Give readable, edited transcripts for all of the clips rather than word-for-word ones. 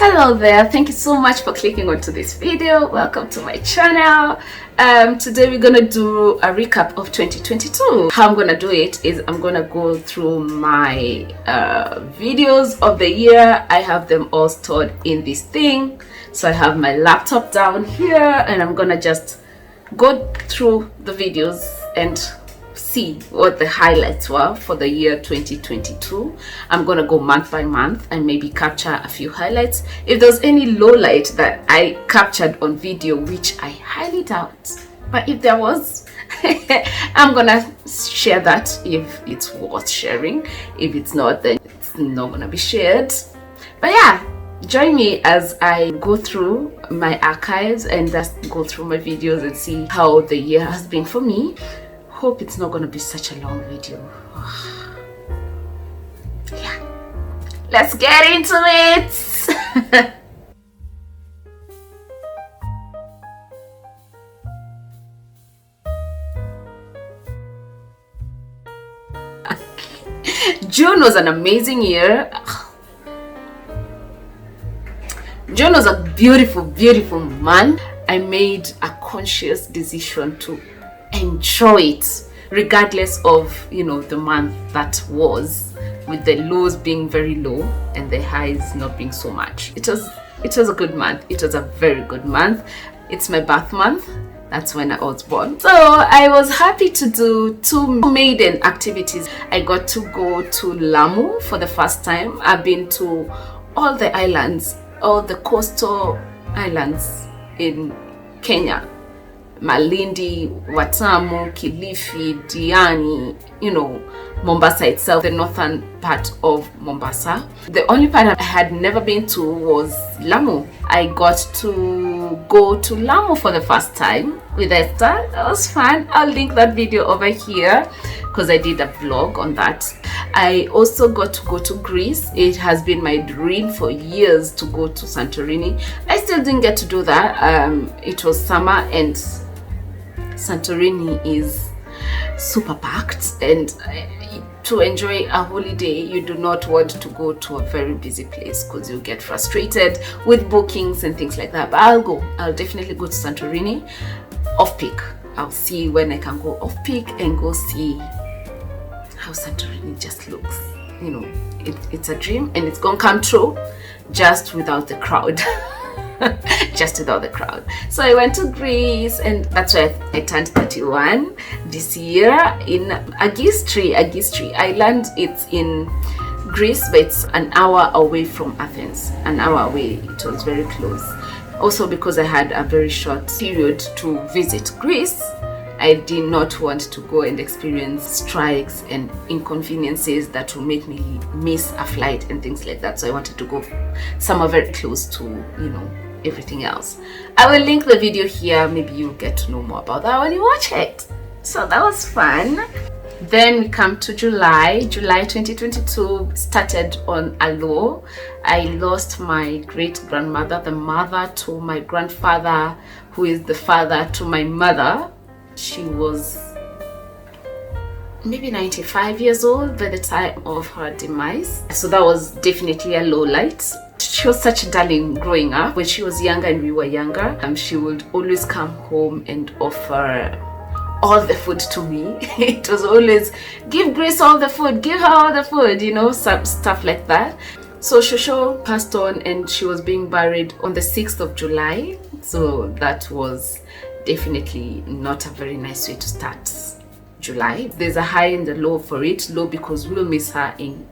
Hello there, thank you so much for clicking onto this video. Welcome to my channel. Today we're gonna do a recap of 2022. How I'm gonna do it is I'm gonna go through my videos of the year. I have them all stored in this thing, so I have my laptop down here and I'm gonna just go through the videos and see what the highlights were for the year 2022. I'm gonna go month by month and maybe capture a few highlights. If there's any low light that I captured on video, which I highly doubt, but if there was, I'm gonna share that if it's worth sharing. If it's not, then it's not gonna be shared. But yeah, join me as I go through my archives and just go through my videos and see how the year has been for me. Hope it's not going to be such a long video. Yeah, let's get into it. June was an amazing year. June was a beautiful month. I made a conscious decision to enjoy it regardless of the month that was, with the lows being very low and the highs not being so much. It was a good month. It was a very good month. It's my birth month. That's when I was born, so I was happy to do two maiden activities. I got to go to Lamu for the first time. I've been to all the islands, all the coastal islands in Kenya: Malindi, Watamu, Kilifi, Diani, Mombasa itself, the northern part of Mombasa. The only part I had never been to was Lamu. I got to go to Lamu for the first time with Esther. That was fun. I'll link that video over here because I did a vlog on that. I also got to go to Greece. It has been my dream for years to go to Santorini. I still didn't get to do that. It was summer and Santorini is super packed, and to enjoy a holiday you do not want to go to a very busy place because you get frustrated with bookings and things like that. But I'll definitely go to Santorini off peak. I'll see when I can go off peak and go see how Santorini just looks. It's a dream and it's gonna come true, just without the crowd. Just without the crowd. So I went to Greece, and that's why I turned 31 this year in Agistri Island. It's in Greece, but it's an hour away from Athens. An hour away. It was very close. Also, because I had a very short period to visit Greece, I did not want to go and experience strikes and inconveniences that will make me miss a flight and things like that. So I wanted to go somewhere very close to, everything else. I will link the video here. Maybe you'll get to know more about that when you watch it. So that was fun. Then we come to July 2022 started on a low. I lost my great grandmother, the mother to my grandfather, who is the father to my mother. She was maybe 95 years old by the time of her demise. So that was definitely a low light. She was such a darling growing up. When she was younger and we were younger, she would always come home and offer all the food to me. It was always, give Grace all the food, give her all the food, some stuff like that. So Shosho passed on and she was being buried on the 6th of July. So that was definitely not a very nice way to start July. There's a high and a low for it. Low because we'll miss her in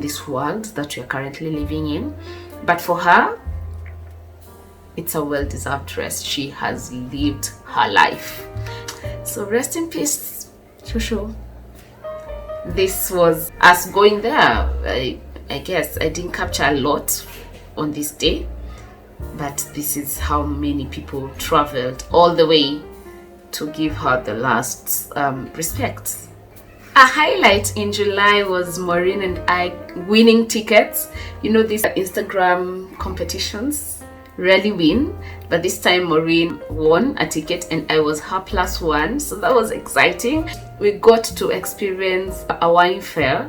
this world that we are currently living in, but for her it's a well-deserved rest. She has lived her life, so rest in peace, Shosho. This was us going there. I guess I didn't capture a lot on this day, but this is how many people traveled all the way to give her the last respect. A highlight in July was Maureen and I winning tickets. These Instagram competitions rarely win, but this time Maureen won a ticket and I was her +1, so that was exciting. We got to experience a wine fair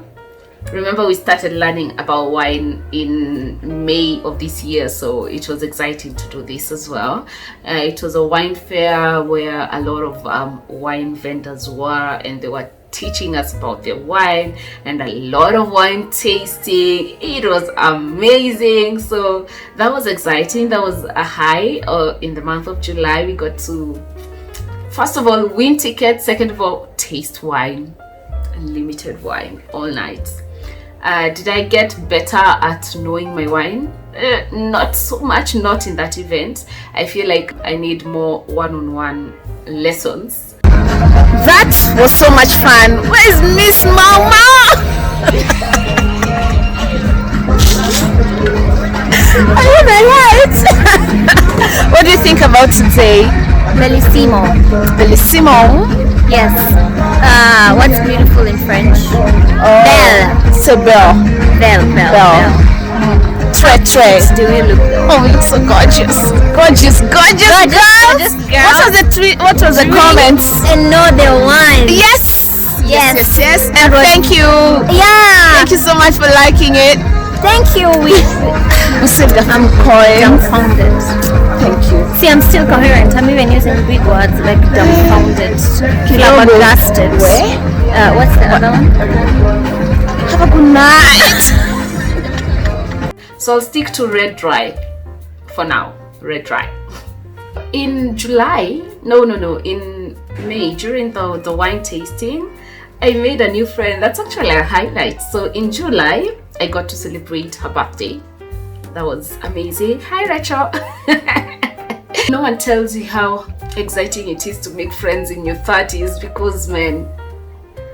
Remember, we started learning about wine in May of this year, so it was exciting to do this as well. It was a wine fair where a lot of wine vendors were, and they were teaching us about their wine, and a lot of wine tasting. It was amazing, so that was exciting. That was a high. In the month of July, we got to, first of all, win tickets, second of all, taste wine, unlimited wine all night. Did I get better at knowing my wine? Not so much, not in that event. I feel like I need more one-on-one lessons. That was so much fun. Where's Miss Mama? Are you alright? What do you think about today? Bellissimo. Bellissimo? Yes. What's beautiful in French? Oh, Belle. so belle. Belle. Très. Do you look? Oh, we look so gorgeous. Gorgeous girl. What was the comments? And know the wine. Yes. And thank you. Yeah. Thank you so much for liking it. Thank you. We saved the Dumbfounded. Thank you. See, I'm still coherent. I'm even using big words like dumbfounded, flabbergasted. What's the other one? Have a good night. So I'll stick to red dry for now. Red dry. In July, in May, during the wine tasting, I made a new friend. That's actually a highlight. So in July, I got to celebrate her birthday. That was amazing. Hi, Rachel. No one tells you how exciting it is to make friends in your 30s because, man,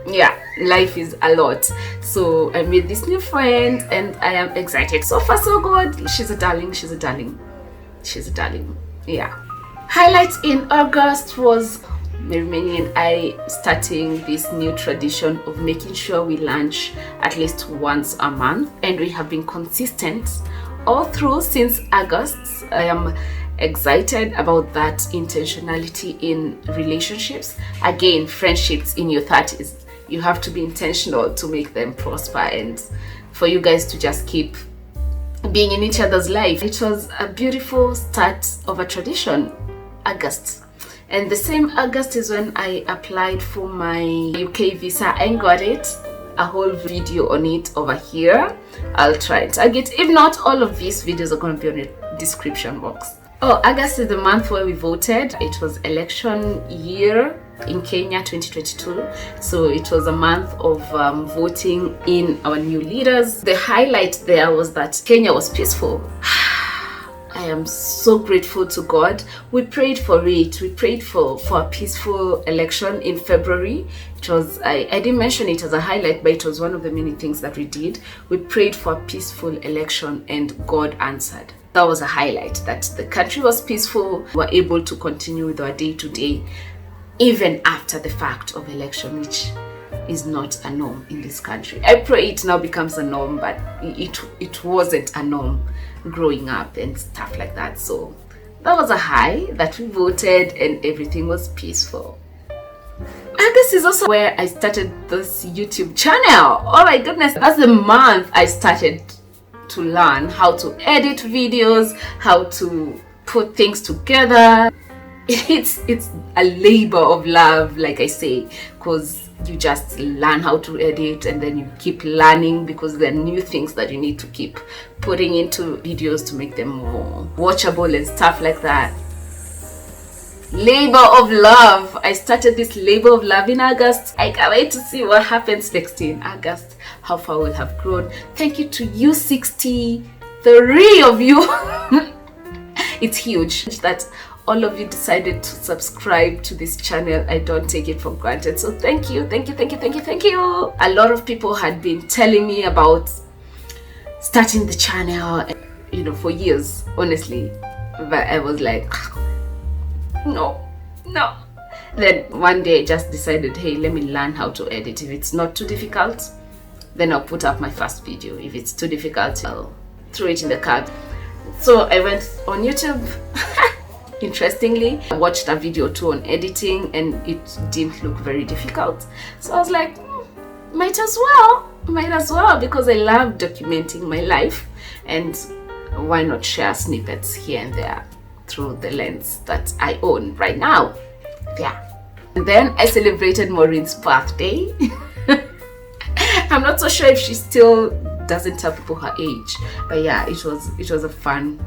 yeah, life is a lot. So I made this new friend and I am excited. So far so good. She's a darling. Yeah. Highlights in August was Mary and I starting this new tradition of making sure we lunch at least once a month, and we have been consistent all through since August. I am excited about that intentionality in relationships. Again, friendships in your 30s, you have to be intentional to make them prosper and for you guys to just keep being in each other's life. It was a beautiful start of a tradition, August. And the same August is when I applied for my UK visa and got it. A whole video on it over here. I'll try and tag it. If not, all of these videos are going to be on the description box. Oh, August is the month where we voted. It was election year in Kenya 2022, so it was a month of voting in our new leaders. The highlight there was that Kenya was peaceful. I am so grateful to God. We prayed for it. We prayed for a peaceful election in February. It was, I didn't mention it as a highlight, but it was one of the many things that we did. We prayed for a peaceful election and God answered. That was a highlight, that the country was peaceful. We were able to continue with our day-to-day even after the fact of election, which is not a norm in this country. I pray it now becomes a norm, but it wasn't a norm growing up and stuff like that. So that was a high, that we voted and everything was peaceful. And this is also where I started this YouTube channel. Oh my goodness, that's the month I started to learn how to edit videos, how to put things together. It's a labor of love, like I say, because you just learn how to edit and then you keep learning because there are new things that you need to keep putting into videos to make them more watchable and stuff like that. Labor of love. I started this labor of love in August. I can't wait to see what happens next in August, how far we'll have grown. Thank you to you 63 of you. It's huge that all of you decided to subscribe to this channel. I don't take it for granted. So thank you. A lot of people had been telling me about starting the channel, for years, honestly. But I was like, no. Then one day I just decided, hey, let me learn how to edit. If it's not too difficult, then I'll put up my first video. If it's too difficult, I'll throw it in the card. So I went on YouTube. Interestingly, I watched a video too on editing and it didn't look very difficult. So I was like, might as well. might as well, because I love documenting my life, and why not share snippets here and there through the lens that I own right now. Yeah. And then I celebrated Maureen's birthday. I'm not so sure if she still doesn't tell people her age, but yeah, it was a fun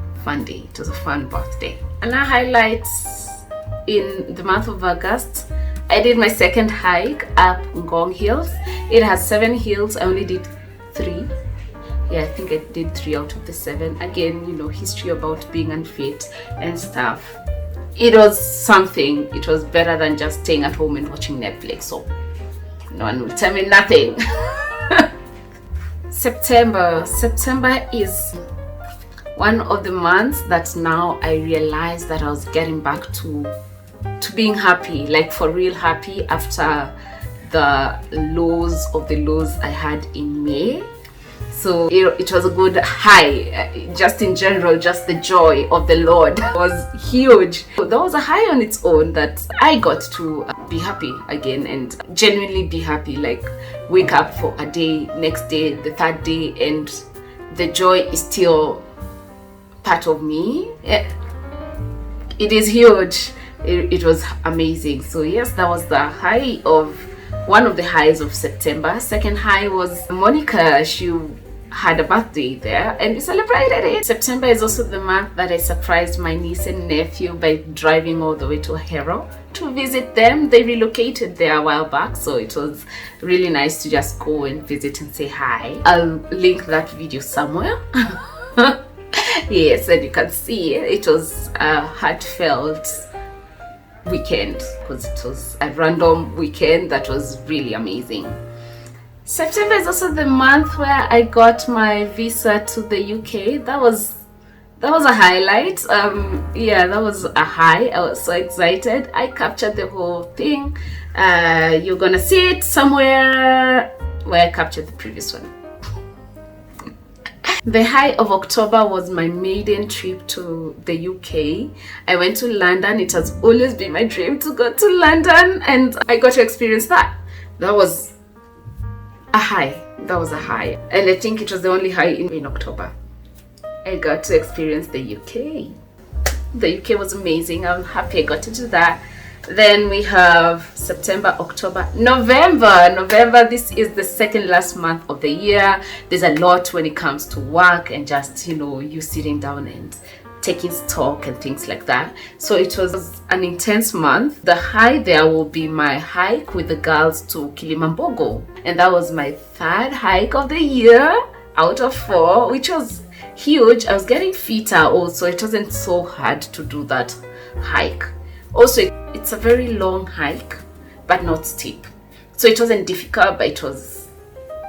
day. It was a fun birthday. And our highlights in the month of August, I did my second hike up Ngong Hills. It has 7 hills. I only did 3. Yeah, I think I did 3 out of the 7. Again, you know, history about being unfit and stuff. It was something. It was better than just staying at home and watching Netflix. So no one will tell me nothing. September is one of the months that now I realized that I was getting back to being happy, like for real happy, after the lows of the lows I had in May. So it was a good high, just in general, just the joy of the Lord was huge. That was a high on its own, that I got to be happy again and genuinely be happy, like wake up for a day, next day, the third day, and the joy is still part of me. It is huge. It was amazing. So yes, that was the high of one of the highs of September. Second high was Monica. She had a birthday there and we celebrated it. September is also the month that I surprised my niece and nephew by driving all the way to Ahero to visit them. They relocated there a while back, so it was really nice to just go and visit and say hi. I'll link that video somewhere. Yes, and you can see it was a heartfelt weekend, because it was a random weekend that was really amazing. September is also the month where I got my visa to the UK. That was a highlight. Yeah, that was a high. I was so excited. I captured the whole thing. You're gonna see it somewhere where I captured the previous one. The high of October was my maiden trip to the UK. I went to London. It has always been my dream to go to London, and I got to experience that. That was a high. That was a high. And I think it was the only high in October. I got to experience the UK. The UK was amazing. I'm happy I got to do that. Then we have September, October, November. This is the second last month of the year. There's a lot when it comes to work and just, you know, you sitting down and taking stock and things like that. So it was an intense month. The high there will be my hike with the girls to Kilimambogo. And that was my 3rd hike of the year out of 4, which was huge. I was getting fitter also. It wasn't so hard to do that hike. Also, it's a very long hike, but not steep. So it wasn't difficult, but it was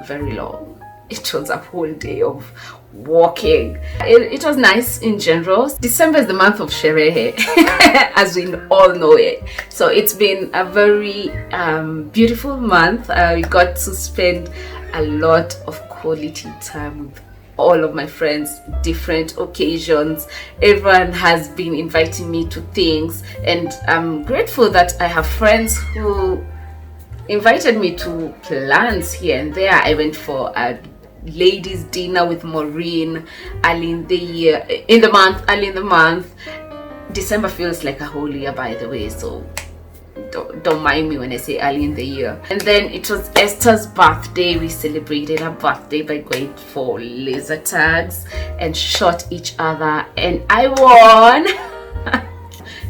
very long. It was a whole day of walking. It was nice in general. December is the month of sherehe, as we all know it. So it's been a very beautiful month. We got to spend a lot of quality time with all of my friends, different occasions. Everyone has been inviting me to things, and I'm grateful that I have friends who invited me to plans here and there. I went for a ladies' dinner with Maureen early in the month. December feels like a whole year, by the way, so don't mind me when I say early in the year. And then it was Esther's birthday. We celebrated her birthday by going for laser tags and shot each other, and I won.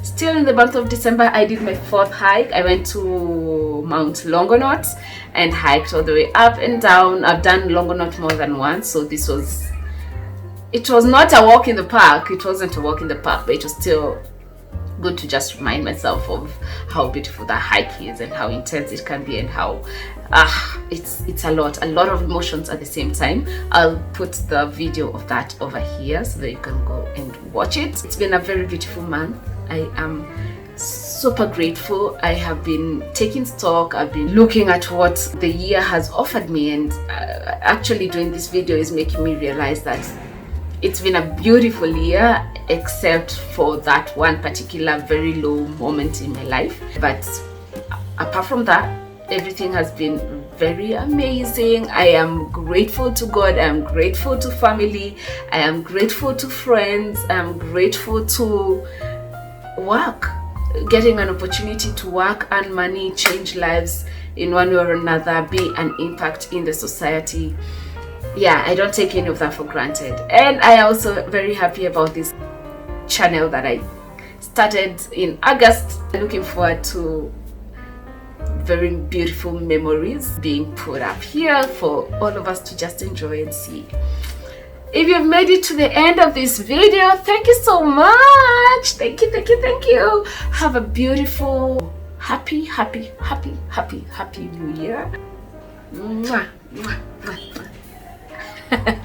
Still in the month of December, I did my 4th hike. I went to Mount Longonot and hiked all the way up and down. I've done Longonot more than once, so it was not a walk in the park. It wasn't a walk in the park, but it was still good to just remind myself of how beautiful that hike is and how intense it can be, and how it's a lot of emotions at the same time. I'll put the video of that over here so that you can go and watch it. It's been a very beautiful month. I am super grateful. I have been taking stock. I've been looking at what the year has offered me, and actually doing this video is making me realize that it's been a beautiful year, except for that one particular very low moment in my life. But apart from that, everything has been very amazing. I am grateful to God. I am grateful to family. I am grateful to friends. I am grateful to work, getting an opportunity to work, earn money, change lives in one way or another, be an impact in the society. Yeah, I don't take any of that for granted. And I also very happy about this channel that I started in August. Looking forward to very beautiful memories being put up here for all of us to just enjoy and see. If you've made it to the end of this video, thank you so much. Thank you. Have a beautiful, happy new year. Mwah, mwah, mwah, mwah.